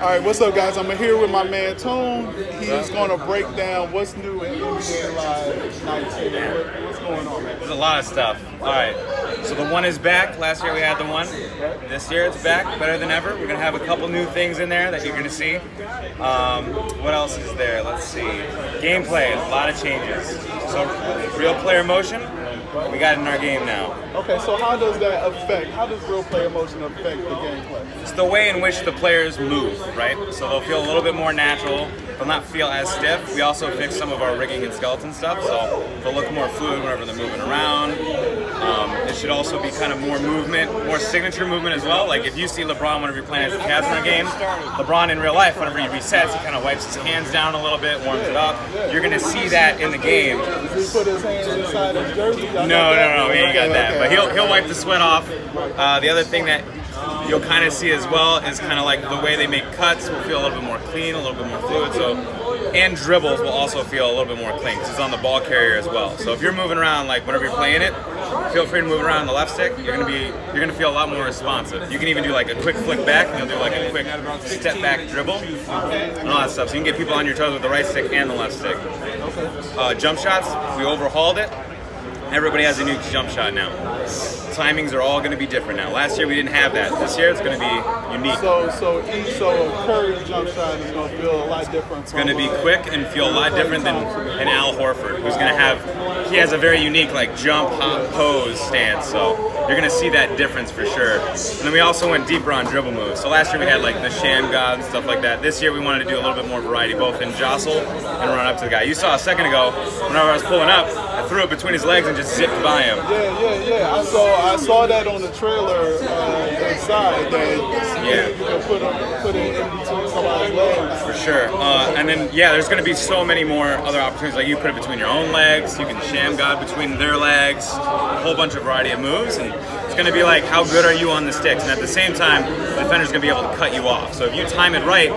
All right, what's up, guys? I'm here with my man Tone. He's going to break down what's new in NBA Live 19. What's going on, man? There's a lot of stuff. All right, so the one is back. Last year we had the one. This year it's back, better than ever. We're going to have a couple new things in there that you're going to see. What else is there? Let's see. Gameplay, a lot of changes. So real player motion, we got it in our game now. Okay, so how does that affect, how does real player motion affect the gameplay? It's the way in which the players move, right? So they'll feel a little bit more natural. They'll not feel as stiff. We also fixed some of our rigging and skeleton stuff, so they'll look more fluid whenever they're moving around. It should also be kind of more movement, more signature movement as well. Like if you see LeBron whenever you're playing as a Cavs in a game, LeBron in real life, whenever he resets, he kind of wipes his hands down a little bit, warms it up. You're going to see that in the game. Does he put his hands inside his jersey? No, he ain't got that. But he'll wipe the sweat off. The other thing that you'll kind of see as well is kind of like the way they make cuts will feel a little bit more clean, a little bit more fluid. So, and dribbles will also feel a little bit more clean because it's on the ball carrier as well. So if you're moving around, like whenever you're playing it, feel free to move around on the left stick. You're gonna feel a lot more responsive. You can even do like a quick flick back, and you'll do like a quick step back dribble, and all that stuff. So you can get people on your toes with the right stick and the left stick. Jump shots, we overhauled it. Everybody has a new jump shot now. Timings are all going to be different now. Last year we didn't have that. This year it's going to be unique. So Curry's jump shot is going to feel a lot different. It's going to be quick and feel a lot different than an Al Horford, who's going to have, he has a very unique like jump, hop, pose stance. So you're going to see that difference for sure. And then we also went deeper on dribble moves. So last year we had like the sham god and stuff like that. This year we wanted to do a little bit more variety, both in jostle and run up to the guy. You saw a second ago, whenever I was pulling up, I threw it between his legs and just zipped by him. Yeah. I saw that on the trailer inside that you can put it in between somebody's legs. For sure. And then there's going to be so many more other opportunities. Like you put it between your own legs, you can sham god between their legs, a whole bunch of variety of moves, and it's going to be like how good are you on the sticks. And at the same time, the defender's going to be able to cut you off. So if you time it right,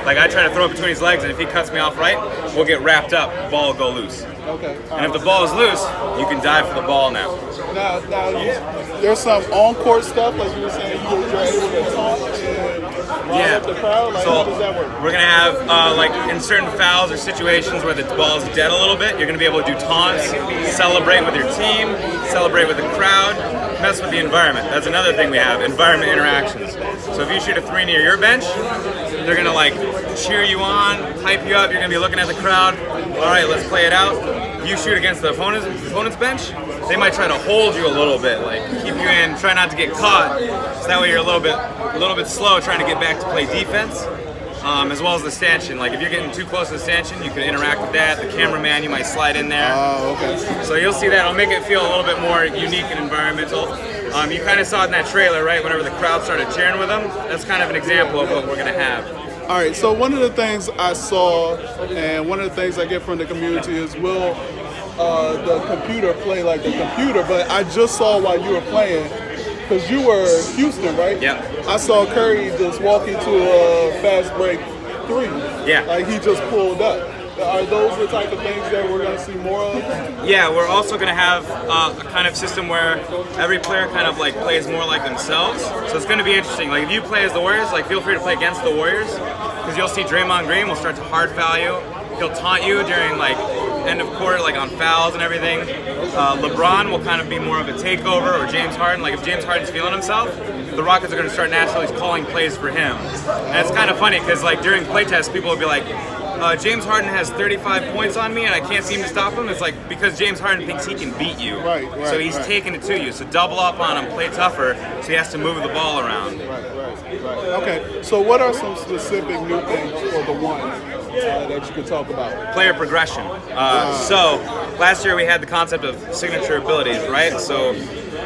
like I try to throw it between his legs, and if he cuts me off right, we'll get wrapped up, the ball will go loose. Okay. And if the ball is loose, you can dive for the ball now. Now there's some on-court stuff, like you were saying, you're able to taunt and rile up the crowd. Like, how does that work? We're going to have, like, in certain fouls or situations where the ball is dead a little bit, you're going to be able to do taunts, celebrate with your team, celebrate with the crowd, mess with the environment. That's another thing we have, environment interactions. So if you shoot a three near your bench, they're going to, like, cheer you on, hype you up. You're going to be looking at the crowd. All right, let's play it out. If you shoot against the opponent's bench, they might try to hold you a little bit, like keep you in, try not to get caught. So that way you're a little bit slow trying to get back to play defense, as well as the stanchion. Like if you're getting too close to the stanchion, you can interact with that. The cameraman, you might slide in there. Okay. So you'll see that. It'll make it feel a little bit more unique and environmental. You kind of saw it in that trailer, right? Whenever the crowd started cheering with them, that's kind of an example of what we're gonna have. All right, so one of the things I saw, and one of the things I get from the community is, will the computer play like the computer? But I just saw while you were playing, because you were Houston, right? Yeah. I saw Curry just walk into a fast break three. Yeah. Like he just pulled up. Are those the type of things that we're going to see more of? Yeah, we're also going to have a kind of system where every player kind of like plays more like themselves. So it's going to be interesting. Like if you play as the Warriors, like feel free to play against the Warriors, because you'll see Draymond Green will start to hard foul you. He'll taunt you during like end of court, like on fouls and everything. LeBron will kind of be more of a takeover, or James Harden. Like if James Harden's feeling himself, the Rockets are going to start naturally calling plays for him. And it's kind of funny because like during playtests, people will be like, James Harden has 35 points on me and I can't seem to stop him. It's like because James Harden thinks he can beat you. Right, so he's taking it to you. So double up on him, play tougher, so he has to move the ball around. Right. Okay, so what are some specific new things for the one that you could talk about? Player progression. So last year we had the concept of signature abilities, right? So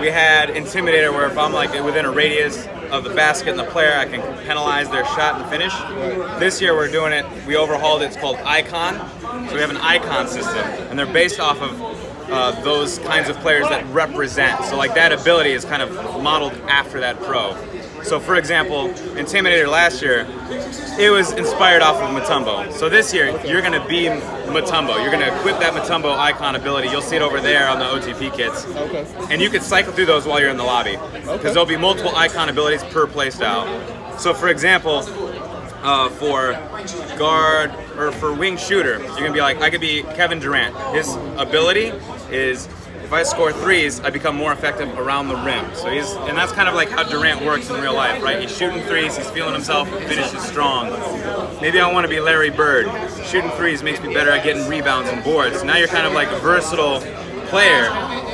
we had Intimidator, where if I'm like within a radius of the basket and the player, I can penalize their shot and finish. This year we're doing it, we overhauled it, it's called Icon. So we have an icon system, and they're based off of those kinds of players that represent. So like that ability is kind of modeled after that pro. So for example, Intimidator last year, it was inspired off of Mutombo. So this year, you're going to be Mutombo. You're going to equip that Mutombo icon ability. You'll see it over there on the OTP kits. Okay. And you can cycle through those while you're in the lobby. Because there'll be multiple icon abilities per playstyle. So for example, For guard or for wing shooter, you're gonna be like, I could be Kevin Durant. His ability is, if I score threes, I become more effective around the rim. So and that's kind of like how Durant works in real life, right? He's shooting threes, he's feeling himself, finishes strong. Maybe I want to be Larry Bird. Shooting threes makes me better at getting rebounds and boards. Now you're kind of like a versatile player.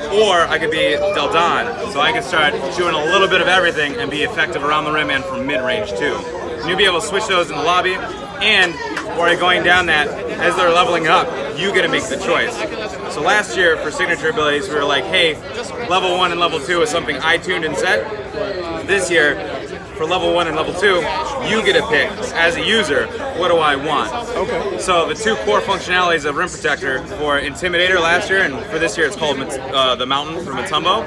Or I could be Del Don, so I could start doing a little bit of everything and be effective around the rim and from mid-range too. And you'll be able to switch those in the lobby, and while you're going down that, as they're leveling up, you get to make the choice. So last year for signature abilities, we were like, hey, level 1 and level 2 is something I tuned and set. This year, for level 1 and level 2, you get to pick, as a user, what do I want? Okay. So the 2 core functionalities of Rim Protector for Intimidator last year, and for this year it's called the Mountain for Mutombo.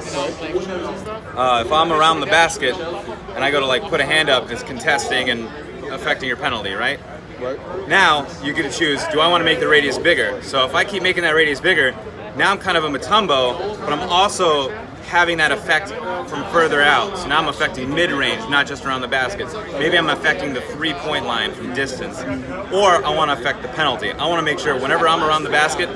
If I'm around the basket and I go to like put a hand up, it's contesting and affecting your penalty, right? Right. Now you get to choose, do I want to make the radius bigger? So if I keep making that radius bigger, now I'm kind of a Mutombo, but I'm also having that effect from further out. So now I'm affecting mid-range, not just around the baskets. Maybe I'm affecting the three-point line from distance. Or I want to affect the penalty. I want to make sure whenever I'm around the basket,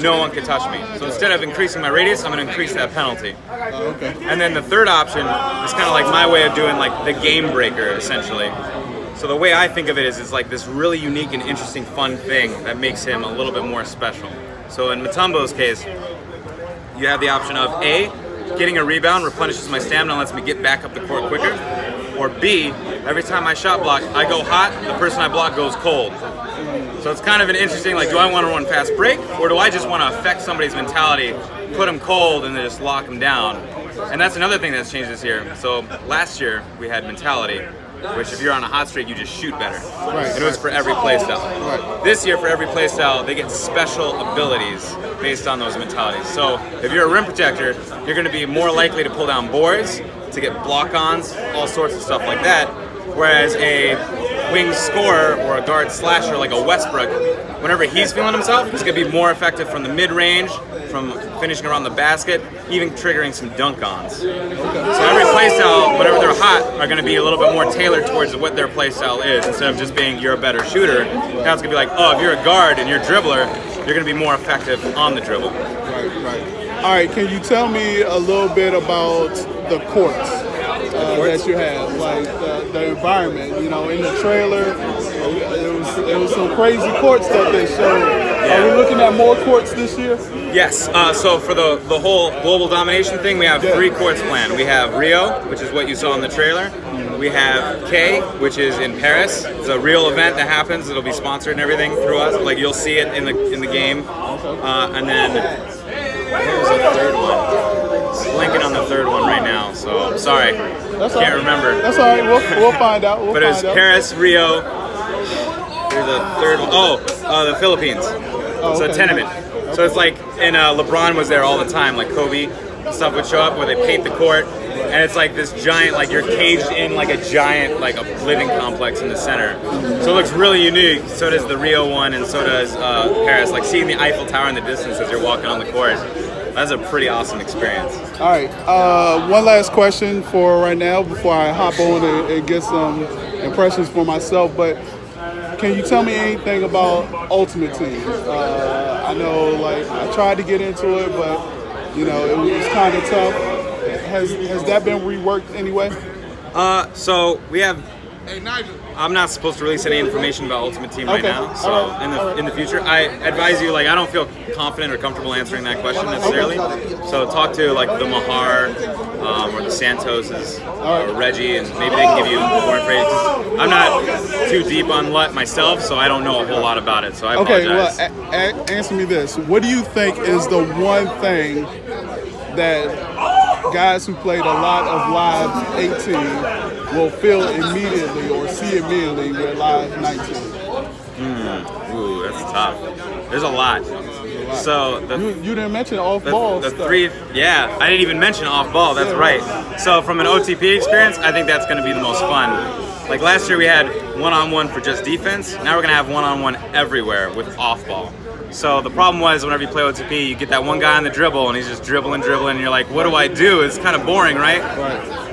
no one can touch me. So instead of increasing my radius, I'm going to increase that penalty. Okay. And then the third option is kind of like my way of doing like the game breaker, essentially. So the way I think of it is it's like this really unique and interesting fun thing that makes him a little bit more special. So in Mutombo's case, you have the option of A, getting a rebound replenishes my stamina and lets me get back up the court quicker. Or B, every time I shot block, I go hot, the person I block goes cold. So it's kind of an interesting, like, do I want to run fast break, or do I just want to affect somebody's mentality, put them cold, and then just lock them down? And that's another thing that's changed this year. So last year, we had mentality, which if you're on a hot streak, you just shoot better. Right. And it was for every playstyle. Right. This year, for every playstyle, they get special abilities based on those mentalities. So if you're a rim protector, you're going to be more likely to pull down boards, to get block-ons, all sorts of stuff like that. Whereas a wing scorer or a guard slasher like a Westbrook, whenever he's feeling himself, he's going to be more effective from the mid-range, from finishing around the basket, even triggering some dunk-ons. So every playstyle, whenever they're hot, are going to be a little bit more tailored towards what their playstyle is. Instead of just being you're a better shooter, now it's going to be like, oh, if you're a guard and you're a dribbler, you're going to be more effective on the dribble. Right, right. All right, can you tell me a little bit about the courts that you have, like the environment? You know, in the trailer, it was some crazy courts that they showed. Yeah. Are we looking at more courts this year? Yes. So for the whole global domination thing, we have 3 courts planned. We have Rio, which is what you saw in the trailer. We have K, which is in Paris. It's a real event that happens. It'll be sponsored and everything through us. Like you'll see it in the game. And then there's a third one. Blanking on the third one right now, so I'm sorry. Can't remember. That's all right. We'll find out. But it was Paris, Rio. There's a third one. Oh, the Philippines. Oh, okay. So Toneh. Okay. So it's like, and LeBron was there all the time. Like Kobe, stuff would show up where they paint the court, and it's like this giant, like you're caged in like a giant, like a living complex in the center. So it looks really unique. So does the Rio one, and so does Paris. Like seeing the Eiffel Tower in the distance as you're walking on the court. That's a pretty awesome experience. All right, one last question for right now before I hop on and get some impressions for myself. But can you tell me anything about Ultimate Team? I know, like, I tried to get into it, but you know, it was kind of tough. Has that been reworked anyway? So we have. I'm not supposed to release any information about Ultimate Team right now. So in the future, I advise you, like, I don't feel confident or comfortable answering that question necessarily. So talk to like the Mahar or the Santoses or Reggie, and maybe they can give you more information. I'm not too deep on LUT myself, so I don't know a whole lot about it. So I apologize. Okay, well, answer me this: what do you think is the one thing that guys who played a lot of Live 18 will feel immediately or see immediately with Live 19? Ooh, that's tough. There's a lot. So you didn't mention off-ball stuff. Yeah, I didn't even mention off-ball. That's right. So from an OTP experience, I think that's going to be the most fun. Like last year, we had one-on-one for just defense. Now we're going to have one-on-one everywhere with off-ball. So the problem was whenever you play OTP, you get that one guy on the dribble and he's just dribbling, and you're like, what do I do? It's kind of boring, right?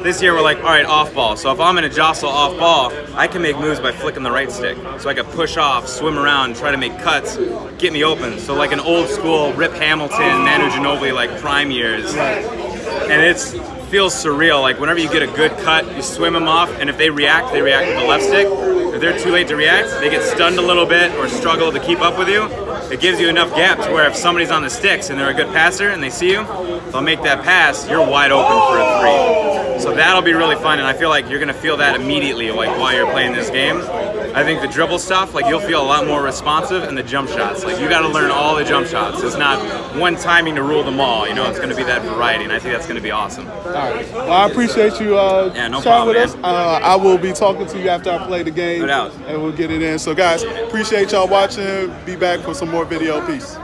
This year we're like, all right, off ball. So if I'm in a jostle off ball, I can make moves by flicking the right stick. So I can push off, swim around, try to make cuts, get me open. So like an old school Rip Hamilton, Manu Ginobili, like prime years. And it feels surreal. Like whenever you get a good cut, you swim them off, and if they react with the left stick. If they're too late to react, they get stunned a little bit or struggle to keep up with you. It gives you enough gap to where if somebody's on the sticks and they're a good passer and they see you, they'll make that pass, you're wide open for a 3. So that'll be really fun, and I feel like you're gonna feel that immediately, like while you're playing this game. I think the dribble stuff, like you'll feel a lot more responsive, and the jump shots, like you gotta learn all the jump shots. It's not one timing to rule them all, you know, it's gonna be that variety, and I think that's gonna be awesome. All right. Well, I appreciate you no problem, with us. I will be talking to you after I play the game. No doubt. And we'll get it in. So guys, appreciate y'all watching. Be back for some more video. Peace.